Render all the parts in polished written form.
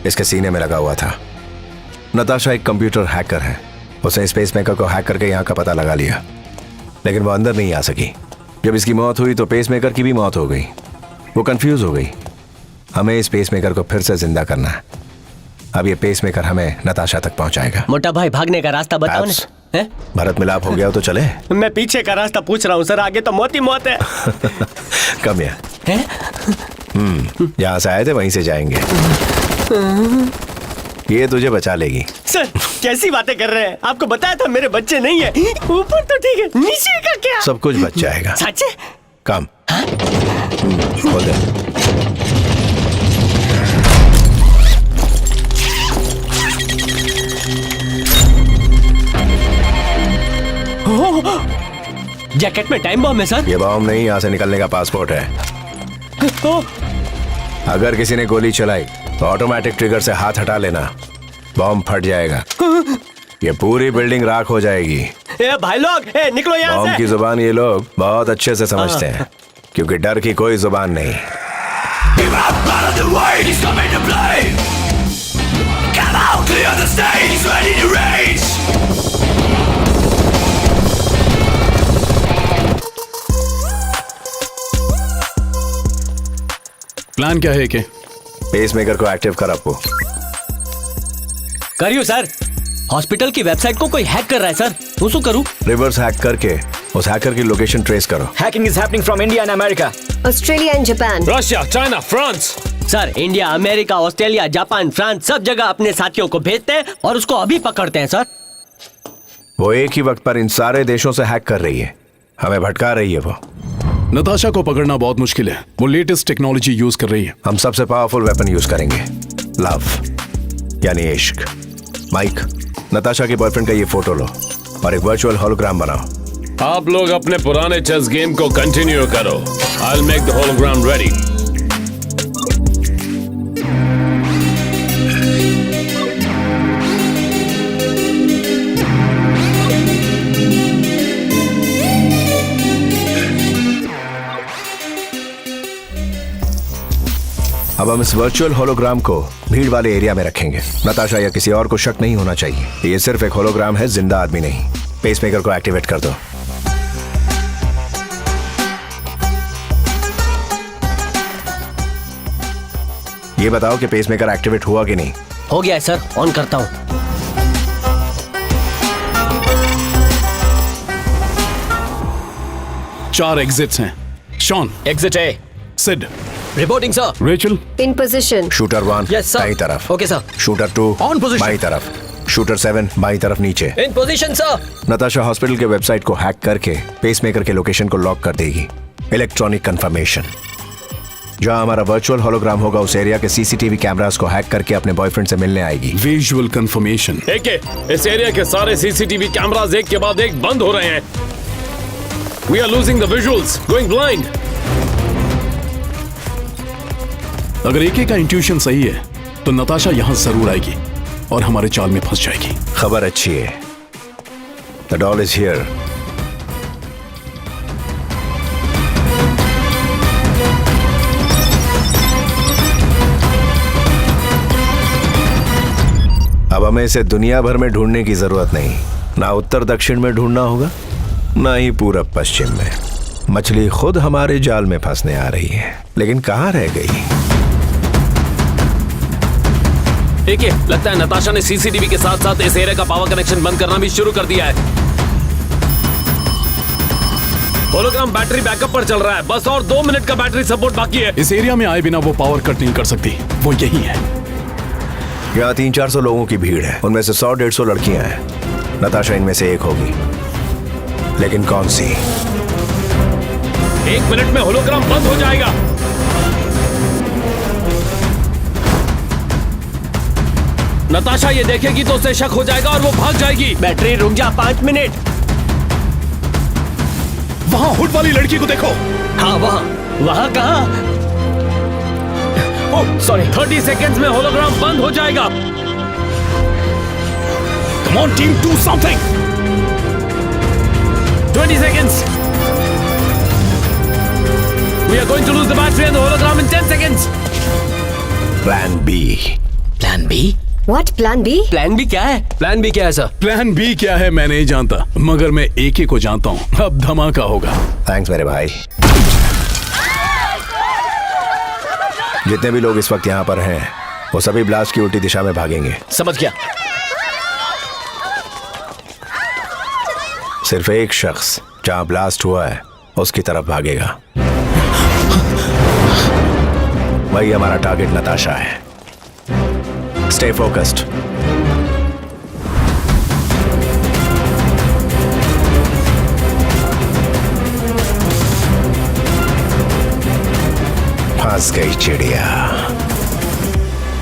इसके सीने में लगा हुआ था। नताशा एक कंप्यूटर हैकर है। उसने स्पेस मेकर को हैक करके यहाँ का पता लगा लिया, लेकिन वो अंदर नहीं आ सकी। जब इसकी मौत हुई तो पेस मेकर की भी मौत हो गई। वो कंफ्यूज हो गई। हमें इस पेस मेकर को फिर से जिंदा करना है। अब ये पेस मेकर हमें नताशा तक पहुंचाएगा। मोटा भाई, भागने का रास्ता बताओ ना। भरत मिलाप हो गया हो तो चले। मैं पीछे का रास्ता पूछ रहा हूँ सर, आगे तो मौत ही मौत है। कम यहाँ। जहाँ से आए थे वहीं से जाएंगे। ये तुझे बचा लेगी। सर कैसी बातें कर रहे हैं? आपको बताया था मेरे बच्चे नहीं है। ऊपर तो ठीक है, नीचे का क्या? सब कुछ बच जाएगा। सच है? काम खोल दे। जैकेट में टाइम बॉम्ब है सर? ये बॉम्ब नहीं, यहाँ से निकलने का पासपोर्ट है। अगर किसी ने गोली चलाई तो ऑटोमेटिक ट्रिगर से हाथ हटा लेना, बॉम्ब फट जाएगा। ये पूरी बिल्डिंग राख हो जाएगी। भाई लोग निकलो यहाँ से। बॉम्ब की जुबान ये लोग बहुत अच्छे से समझते हैं, क्योंकि डर की कोई जुबान नहीं। प्लान क्या है? के पेस मेकर को एक्टिव कर आपको। करियो सर। हॉस्पिटल की वेबसाइट को कोई हैक कर रहा है सर। उसको करूं? रिवर्स हैक करके उस हैकर की लोकेशन ट्रेस करो। Hacking is happening from India and America. Australia and Japan. Russia, China, France. Sir India, America, Australia, Japan, France सब जगह अपने साथियों को भेजते हैं और उसको अभी पकड़ते हैं सर। वो एक ही वक्त पर इन सारे देशों से हैक कर रही है, हमें भटका रही है। वो नताशा को पकड़ना बहुत मुश्किल है। वो लेटेस्ट टेक्नोलॉजी यूज कर रही है। हम सबसे पावरफुल वेपन यूज करेंगे, लव यानी इश्क। माइक, नताशा के बॉयफ्रेंड का ये फोटो लो और एक वर्चुअल होलोग्राम बनाओ। आप लोग अपने पुराने चेस गेम को कंटिन्यू करो। I will make the hologram ready. अब हम इस वर्चुअल होलोग्राम को भीड़ वाले एरिया में रखेंगे। नताशा या किसी और को शक नहीं होना चाहिए। ये सिर्फ एक होलोग्राम है, जिंदा आदमी नहीं। पेसमेकर को एक्टिवेट कर दो। ये बताओ कि पेसमेकर एक्टिवेट हुआ कि नहीं? हो गया है सर, ऑन करता हूँ। चार एग्जिट्स हैं। Shawn, Exit A. Sid, reporting sir. Rachel, In position. Shooter 1 Yes, sir. दाईं तरफ। Okay sir. Shooter 2 On position. बाईं तरफ। शूटर 7 बाईं तरफ नीचे। इन पोजीशन सर। नताशा हॉस्पिटल के वेबसाइट को हैक करके पेसमेकर के लोकेशन को लॉक कर देगी। Electronic confirmation. जहां हमारा वर्चुअल होलोग्राम होगा उस एरिया के सीसीटीवी कैमरास को हैक करके अपने बॉयफ्रेंड से मिलने आएगी। Visual confirmation. इस एरिया के सारे सीसीटीवी कैमरास एक के बाद एक बंद हो रहे हैं। We are losing the visuals, going blind. अगर एके का इंट्यूशन सही है तो नताशा यहां जरूर आएगी और हमारे चाल में फंस जाएगी। खबर अच्छी है, द डॉल इज हियर। अब हमें इसे दुनिया भर में ढूंढने की जरूरत नहीं। ना उत्तर दक्षिण में ढूंढना होगा, ना ही पूरब पश्चिम में। मछली खुद हमारे जाल में फंसने आ रही है, लेकिन कहां रह गई? देखिए, लगता है नताशा ने सीसीटीवी के साथ साथ इस एरिया का पावर कनेक्शन बंद करना भी शुरू कर दिया है। होलोग्राम बैटरी बैकअप पर चल रहा है। बस और 2 मिनट का बैटरी सपोर्ट बाकी है। इस एरिया में आए बिना वो पावर कट नहीं कर सकती। वो यही है। यहाँ 300-400 लोगों की भीड़ है। उनमें से 100-150 लड़कियां हैं। नताशा इनमें से एक होगी, लेकिन कौन सी? 1 मिनट में होलोग्राम बंद हो जाएगा। नताशा ये देखेगी तो उसे शक हो जाएगा और वो भाग जाएगी। बैटरी रुक जा 5 मिनट। वहां हुड वाली लड़की को देखो। हाँ वहाँ। वहाँ कहाँ? ओह सॉरी, 30 सेकेंड्स में होलोग्राम बंद हो जाएगा। Come on team, do something. 20 seconds. We are going to lose the battery and the hologram in 10 seconds. Plan B. Plan What? Plan B? Plan भी क्या है? प्लान भी क्या है सर? प्लान बी क्या है मैं नहीं जानता, मगर मैं एके को जानता हूँ। अब धमाका होगा। थैंक्स मेरे भाई। जितने भी लोग इस वक्त यहाँ पर हैं वो सभी ब्लास्ट की उल्टी दिशा में भागेंगे। समझ गया। सिर्फ एक शख्स जहाँ ब्लास्ट हुआ है उसकी तरफ भागेगा। वही हमारा टारगेट नताशा है। Stay focused. फंस गई चिड़िया।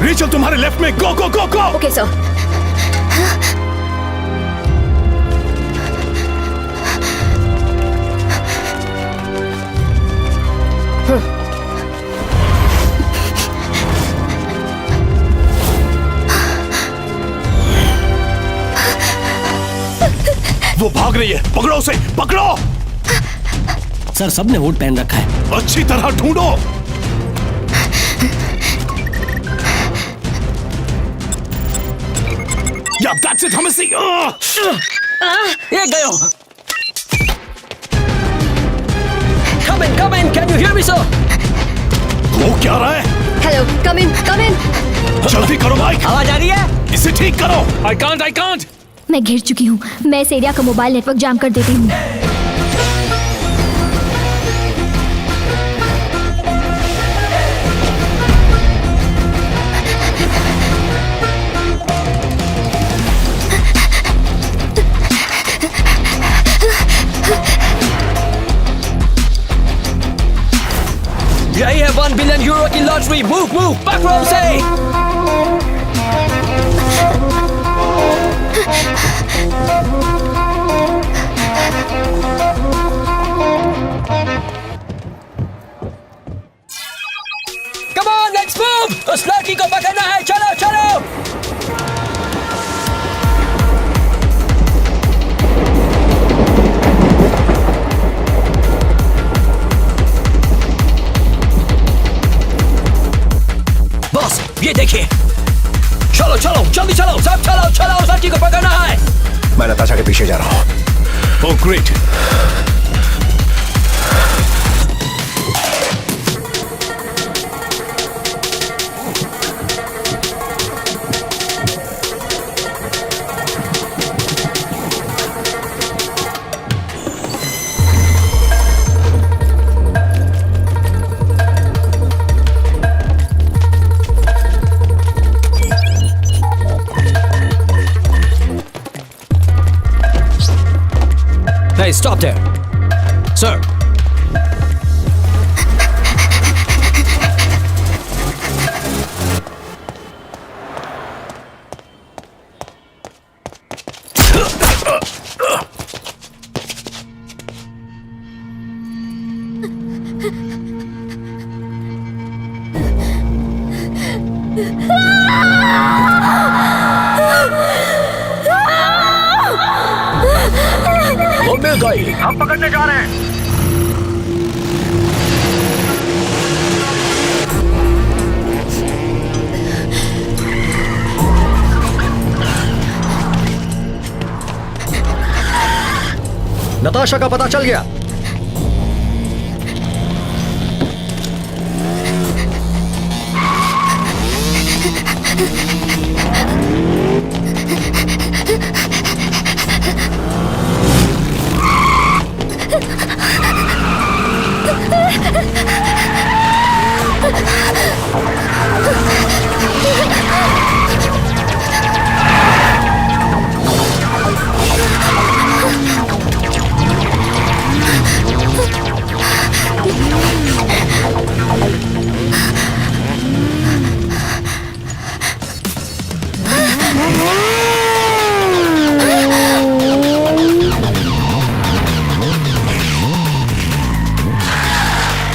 रेचल तुम्हारे लेफ्ट में, गो गो गो गो। Okay, sir. वो भाग रही है, पकड़ो उसे, पकड़ो। सर सबने वोट पहन रखा है। अच्छी तरह ढूंढो। या that's it, हमें सी। ये गयो। Come in, can you hear me, sir? वो क्या रहा है? Hello, come in, come in. जल्दी करो माइक, आवाज आ रही है? इसे ठीक करो। I can't. मैं घिर चुकी हूँ। मैं इस एरिया का मोबाइल नेटवर्क जाम कर देती हूँ। यही है 1 बिलियन यूरो की लॉटरी। मूव पकड़ो उसे। Come on, let's move! उस लड़की को पकड़ना है। चलो। बॉस, ये देखिए। चलो, जल्दी चलो, सब चलो, उस लड़की को पकड़ना है। मैं नताशा के पीछे जा रहा हूँ। Oh great. Hey, stop there. Sir. वो मिल गई, हम पकड़ने जा रहे हैं। नताशा का पता चल गया।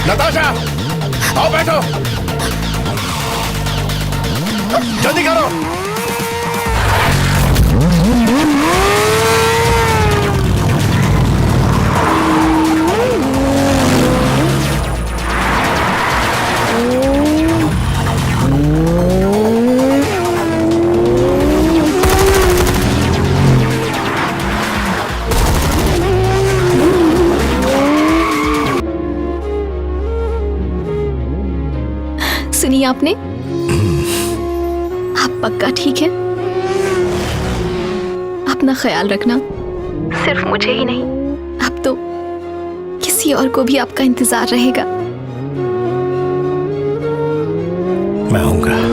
नताशा, आओ बैठो। जल्दी करो। पक्का, ठीक है? अपना ख्याल रखना, सिर्फ मुझे ही नहीं, अब तो किसी और को भी आपका इंतजार रहेगा। मैं आऊंगा।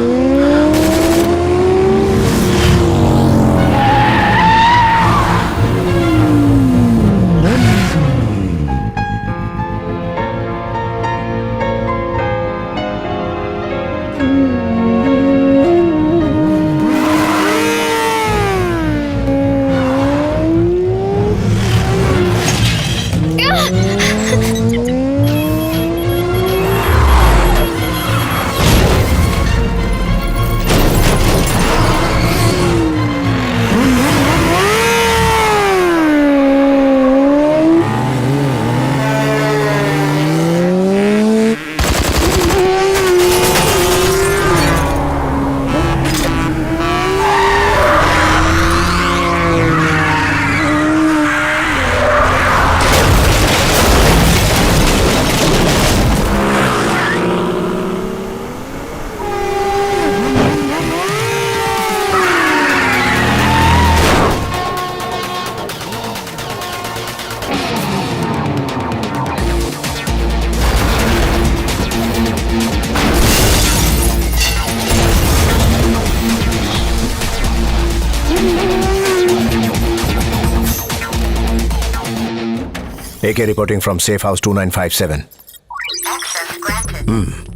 AK reporting from Safe House 2957. Access granted.